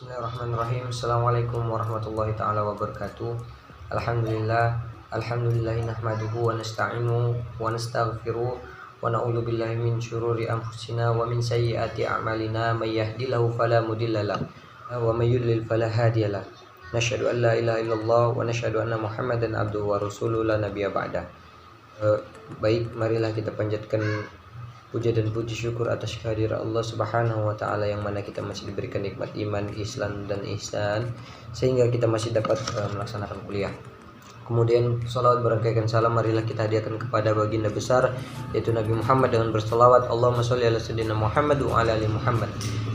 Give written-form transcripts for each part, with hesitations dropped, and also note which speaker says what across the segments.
Speaker 1: Bismillahirrahmanirrahim. Assalamualaikum warahmatullahi taala wabarakatuh. Alhamdulillahi nahmaduhu wa nasta'inu wa nastaghfiruh wa na'udzu billahi min syururi anfusina wa min sayyiati a'malina may yahdihillahu fala mudhillalah wa may yudlil fala hadiyalah. Nasyhadu an la ilaha illallah wa nasyhadu anna Muhammadan abduhu wa rasuluhu la nabiyya ba'da. Baik, marilah kita panjatkan puja dan puji syukur atas kehadiran Allah Subhanahu wa taala yang mana kita masih diberikan nikmat iman, Islam dan ihsan sehingga kita masih dapat melaksanakan kuliah. Kemudian salawat berangkaikan salam marilah kita hadiahkan kepada baginda besar yaitu Nabi Muhammad dengan berselawat Allahumma sholli ala sayyidina Muhammad wa ala ali Muhammad,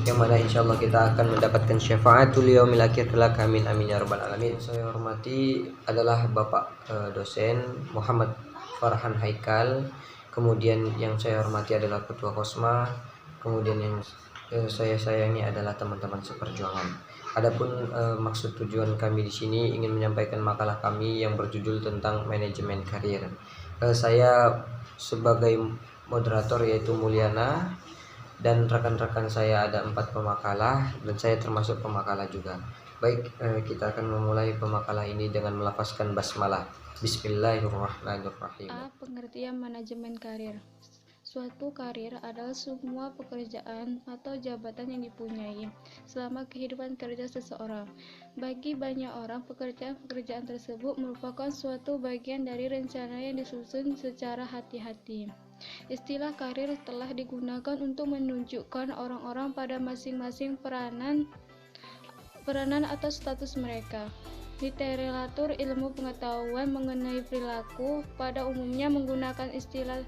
Speaker 1: yang mana insyaallah kita akan mendapatkan syafaatul yaumil akhir kelak, amin amin ya rabbal alamin. Saya hormati adalah Bapak dosen Muhammad Farhan Haikal. Kemudian yang saya hormati adalah Ketua Kosma. Kemudian yang saya sayangi adalah teman-teman seperjuangan. Adapun maksud tujuan kami di sini ingin menyampaikan makalah kami yang berjudul tentang manajemen karir. Saya sebagai moderator yaitu Mulyana, dan rekan-rekan saya ada 4 pemakalah dan saya termasuk pemakalah juga. Baik, kita akan memulai pemakalah ini dengan melafazkan basmalah. Bismillahirrahmanirrahim.
Speaker 2: Pengertian manajemen karir. Suatu karir adalah semua pekerjaan atau jabatan yang dipunyai selama kehidupan kerja seseorang. Bagi banyak orang, pekerjaan-pekerjaan tersebut merupakan suatu bagian dari rencana yang disusun secara hati-hati. Istilah karir telah digunakan untuk menunjukkan orang-orang pada masing-masing peranan atau status mereka. Literatur ilmu pengetahuan mengenai perilaku pada umumnya menggunakan istilah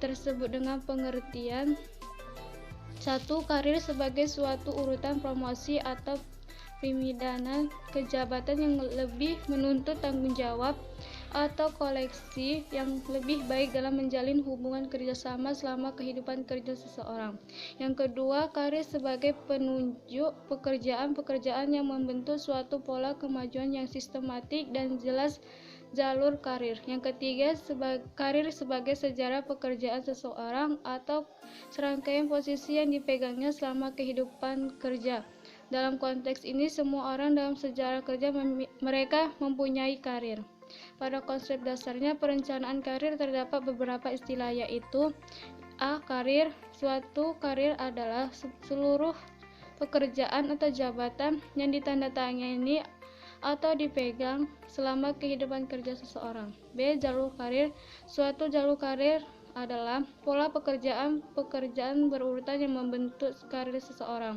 Speaker 2: tersebut dengan pengertian: 1. Karir sebagai suatu urutan promosi atau pemimpinan ke jabatan yang lebih menuntut tanggung jawab atau koleksi yang lebih baik dalam menjalin hubungan kerjasama selama kehidupan kerja seseorang. Yang kedua, karir sebagai penunjuk pekerjaan-pekerjaan yang membentuk suatu pola kemajuan yang sistematik dan jelas jalur karir. Yang ketiga, karir sebagai sejarah pekerjaan seseorang atau serangkaian posisi yang dipegangnya selama kehidupan kerja. Dalam konteks ini, semua orang dalam sejarah kerja mereka mempunyai karir. Pada konsep dasarnya perencanaan karir terdapat beberapa istilah, yaitu A. Karir. Suatu karir adalah seluruh pekerjaan atau jabatan yang ditandatangani atau dipegang selama kehidupan kerja seseorang. B. Jalur karir. Suatu jalur karir adalah pola pekerjaan berurutan yang membentuk karir seseorang.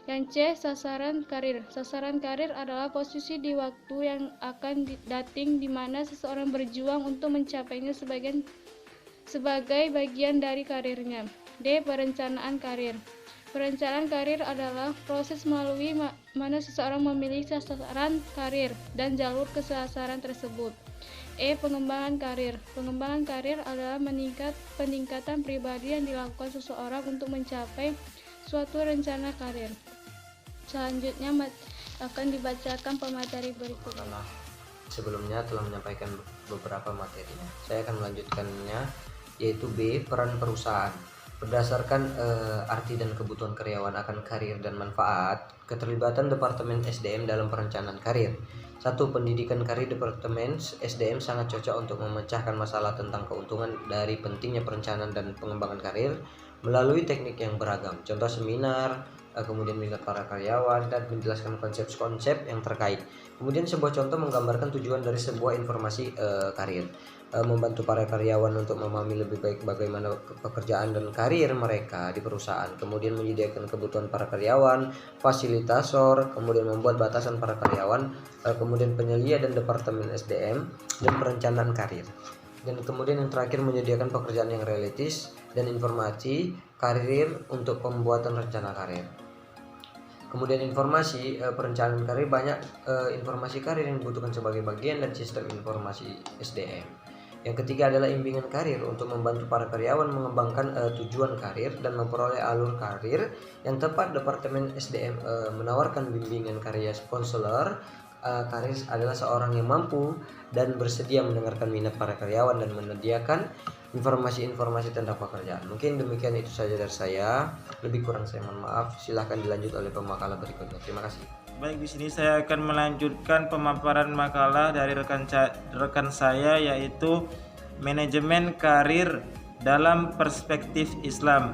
Speaker 2: Yang C. Sasaran karir. Sasaran karir adalah posisi di waktu yang akan dating di mana seseorang berjuang untuk mencapainya sebagai bagian dari karirnya. D. Perencanaan karir. Perencanaan karir adalah proses melalui mana seseorang memilih sasaran karir dan jalur ke sasaran tersebut. E. Pengembangan karir. Pengembangan karir adalah peningkatan pribadi yang dilakukan seseorang untuk mencapai suatu rencana karir. Selanjutnya akan dibacakan pemateri berikut.
Speaker 1: Sebelumnya telah menyampaikan beberapa materinya. Saya akan melanjutkannya, yaitu B. Peran perusahaan. Berdasarkan arti dan kebutuhan karyawan akan karir dan manfaat, keterlibatan Departemen SDM dalam perencanaan karir. 1. Pendidikan karir Departemen SDM sangat cocok untuk memecahkan masalah tentang keuntungan dari pentingnya perencanaan dan pengembangan karir melalui teknik yang beragam. Contoh seminar, kemudian minat para karyawan, dan menjelaskan konsep-konsep yang terkait. Kemudian sebuah contoh menggambarkan tujuan dari sebuah informasi karir. Membantu para karyawan untuk memahami lebih baik bagaimana pekerjaan dan karir mereka di perusahaan. Kemudian menyediakan kebutuhan para karyawan, fasilitator, kemudian membuat batasan para karyawan, kemudian penyelia dan Departemen SDM, dan perencanaan karir. Dan kemudian yang terakhir menyediakan pekerjaan yang realistis dan informasi karir untuk pembuatan rencana karir. Kemudian informasi perencanaan karir, banyak informasi karir yang dibutuhkan sebagai bagian dan sistem informasi SDM. Yang ketiga adalah bimbingan karir untuk membantu para karyawan mengembangkan tujuan karir dan memperoleh alur karir yang tepat. Departemen SDM menawarkan bimbingan karir. Konselor karir adalah seorang yang mampu dan bersedia mendengarkan minat para karyawan dan menyediakan informasi-informasi tentang pekerjaan. Mungkin demikian itu saja dari saya. Lebih kurang saya mohon maaf. Silahkan dilanjut oleh pemakalah berikutnya. Terima kasih.
Speaker 3: Baik, di sini saya akan melanjutkan pemaparan makalah dari rekan saya, yaitu manajemen karir dalam perspektif Islam.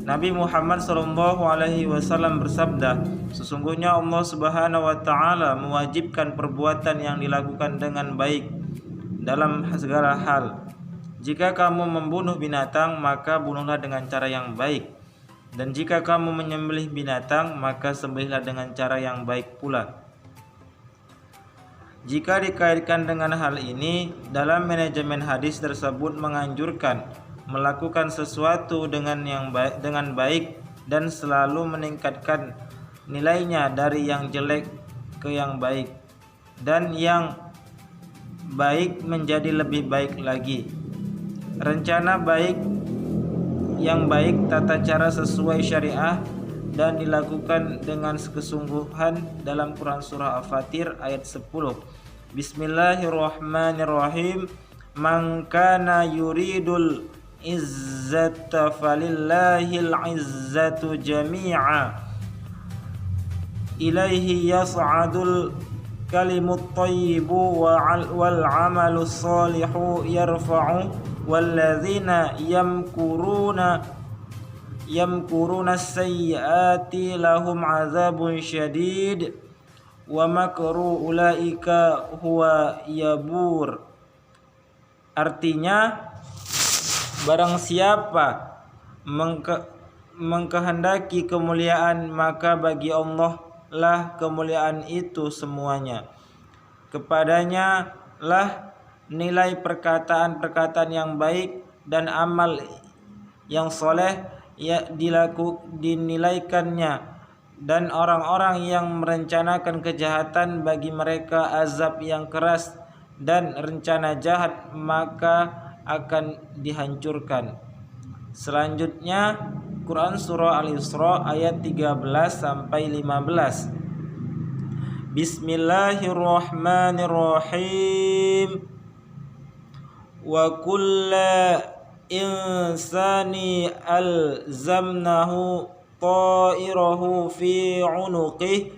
Speaker 3: Nabi Muhammad SAW bersabda, sesungguhnya Allah Subhanahu wa taala mewajibkan perbuatan yang dilakukan dengan baik dalam segala hal. Jika kamu membunuh binatang, maka bunuhlah dengan cara yang baik. Dan jika kamu menyembelih binatang, maka sembelihlah dengan cara yang baik pula. Jika dikaitkan dengan hal ini, dalam manajemen hadis tersebut menganjurkan melakukan sesuatu dengan baik dan selalu meningkatkan nilainya dari yang jelek ke yang baik, dan yang baik menjadi lebih baik lagi. Rencana yang baik, tata cara sesuai syariah dan dilakukan dengan kesungguhan dalam Quran surah Al-Fatir ayat 10. Bismillahirrahmanirrahim. Man kana yuridul izzata falillahil izzatu jami'a. Ilaihi yas'adul kalimut thayyibu wal amalus salihu yarfa'u walladzina yamkuruna sayyiati lahum azabun syadid wa makru ulaika huwa yabur. Artinya, barang siapa mengkehendaki kemuliaan, maka bagi Allah lah kemuliaan itu semuanya. Kepadanya lah nilai perkataan-perkataan yang baik dan amal yang soleh dinilaikannya, dan orang-orang yang merencanakan kejahatan bagi mereka azab yang keras, dan rencana jahat maka akan dihancurkan. Selanjutnya Quran surah Al-Isra ayat 13 sampai 15. Bismillahirrahmanirrahim. Wa kulla insani alzamnahu ta'irahu fi 'unuqihi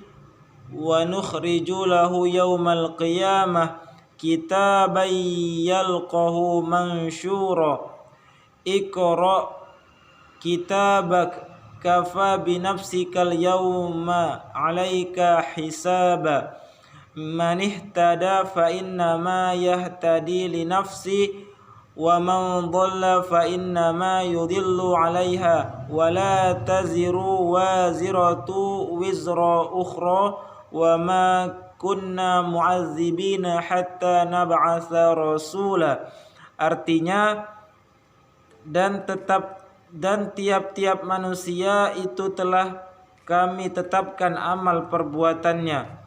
Speaker 3: wa nukhriju lahu yawmal qiyamah kitaban yalqahu mansyura. Iqra kitabak kafa binafsikal yawma 'alaika hisaba. Man ihtada fa inna ma yahtadi li nafsi wa man dhalla fa inna ma yudhillu 'alaiha wa la taziru waziratu wizra ukhra wa ma kunna mu'adzibina hatta nab'atsa rasula. Artinya, dan tiap-tiap manusia itu telah kami tetapkan amal perbuatannya,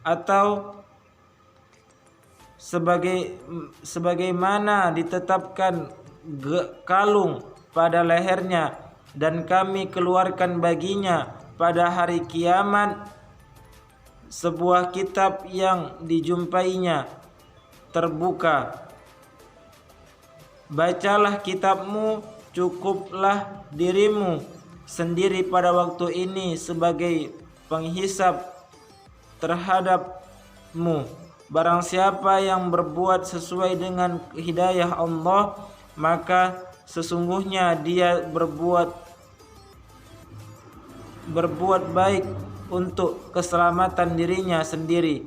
Speaker 3: atau sebagaimana ditetapkan kalung pada lehernya, dan kami keluarkan baginya pada hari kiamat sebuah kitab yang dijumpainya terbuka. Bacalah kitabmu, cukuplah dirimu sendiri pada waktu ini sebagai penghisap terhadapmu. Barang siapa yang berbuat sesuai dengan hidayah Allah, maka sesungguhnya dia berbuat baik untuk keselamatan dirinya sendiri,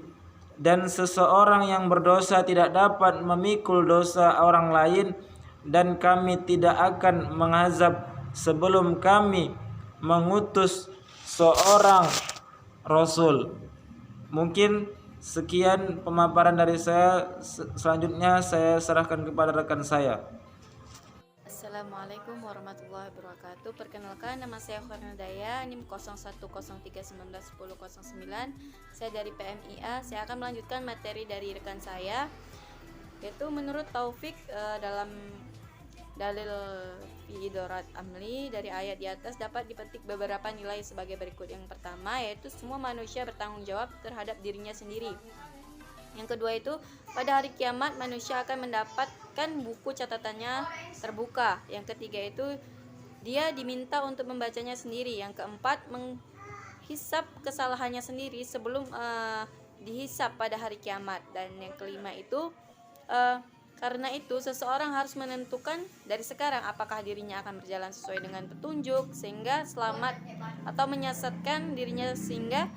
Speaker 3: dan seseorang yang berdosa tidak dapat memikul dosa orang lain, dan kami tidak akan mengazab sebelum kami mengutus seorang rasul. Mungkin sekian pemaparan dari saya. Selanjutnya saya serahkan kepada rekan saya.
Speaker 2: Assalamualaikum warahmatullahi wabarakatuh. Perkenalkan, nama saya Khornadaya, NIM 0113191009. Saya dari PMIA. Saya akan melanjutkan materi dari rekan saya, yaitu menurut Taufik dalam dalil fi idorat amli dari ayat di atas dapat dipetik beberapa nilai sebagai berikut. Yang pertama yaitu semua manusia bertanggung jawab terhadap dirinya sendiri. Yang kedua itu pada hari kiamat manusia akan mendapat
Speaker 4: mensyaratkan buku catatannya terbuka. Yang ketiga itu dia diminta untuk membacanya sendiri. Yang keempat, menghisap kesalahannya sendiri sebelum dihisap pada hari kiamat. Dan yang kelima itu karena itu seseorang harus menentukan dari sekarang apakah dirinya akan berjalan sesuai dengan petunjuk sehingga selamat, atau menyesatkan dirinya sehingga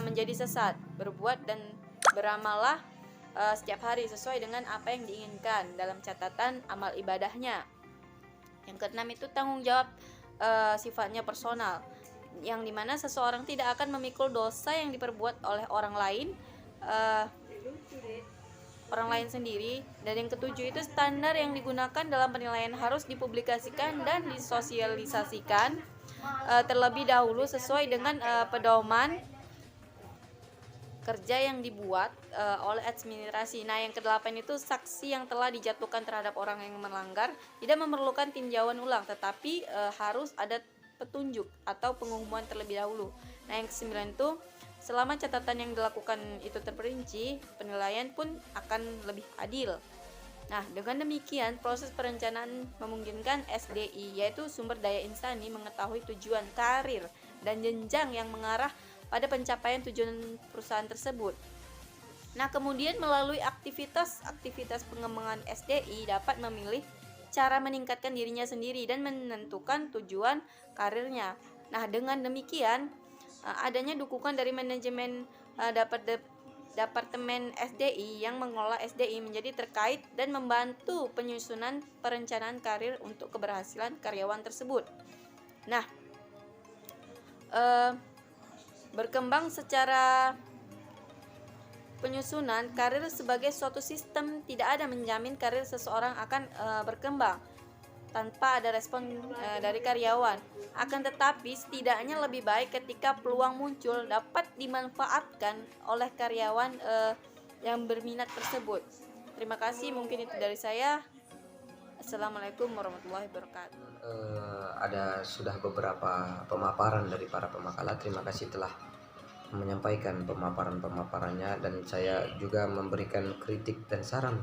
Speaker 4: menjadi sesat. Berbuat dan beramallah setiap hari sesuai dengan apa yang diinginkan dalam catatan amal ibadahnya. Yang keenam itu tanggung jawab sifatnya personal, yang dimana seseorang tidak akan memikul dosa yang diperbuat oleh orang lain sendiri. Dan yang ketujuh itu standar yang digunakan dalam penilaian harus dipublikasikan dan disosialisasikan terlebih dahulu sesuai dengan pedoman kerja yang dibuat oleh administrasi. Nah, yang kedelapan itu saksi yang telah dijatuhkan terhadap orang yang melanggar tidak memerlukan tinjauan ulang, tetapi harus ada petunjuk atau pengumuman terlebih dahulu. Nah, yang kesembilan itu selama catatan yang dilakukan itu terperinci, penilaian pun akan lebih adil. Nah, dengan demikian proses perencanaan memungkinkan SDI, yaitu sumber daya insani, mengetahui tujuan karir dan jenjang yang mengarah pada pencapaian tujuan perusahaan tersebut. Nah, kemudian melalui aktivitas pengembangan SDI dapat memilih cara meningkatkan dirinya sendiri dan menentukan tujuan karirnya. Nah, dengan demikian adanya dukungan dari manajemen Departemen SDI yang mengelola SDI menjadi terkait dan membantu penyusunan perencanaan karir untuk keberhasilan karyawan tersebut. Nah, berkembang secara penyusunan karir sebagai suatu sistem tidak ada menjamin karir seseorang akan berkembang tanpa ada respon dari karyawan. Akan tetapi setidaknya lebih baik ketika peluang muncul dapat dimanfaatkan oleh karyawan yang berminat tersebut. Terima kasih, mungkin itu dari saya. Assalamualaikum warahmatullahi wabarakatuh.
Speaker 1: Ada sudah beberapa pemaparan dari para pemakalah. Terima kasih telah menyampaikan pemaparannya, dan saya juga memberikan kritik dan saran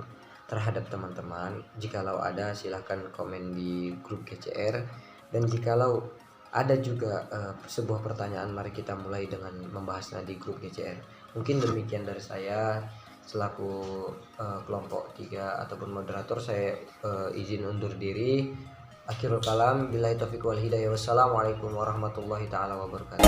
Speaker 1: terhadap teman-teman. Jikalau ada, silahkan komen di grup GCR, dan jikalau ada juga sebuah pertanyaan, mari kita mulai dengan membahasnya di grup GCR. Mungkin demikian dari saya selaku kelompok 3 ataupun moderator. Saya izin undur diri. Akhirul kalam, billahi taufiq wal hidayah. Wassalamualaikum warahmatullahi taala wabarakatuh.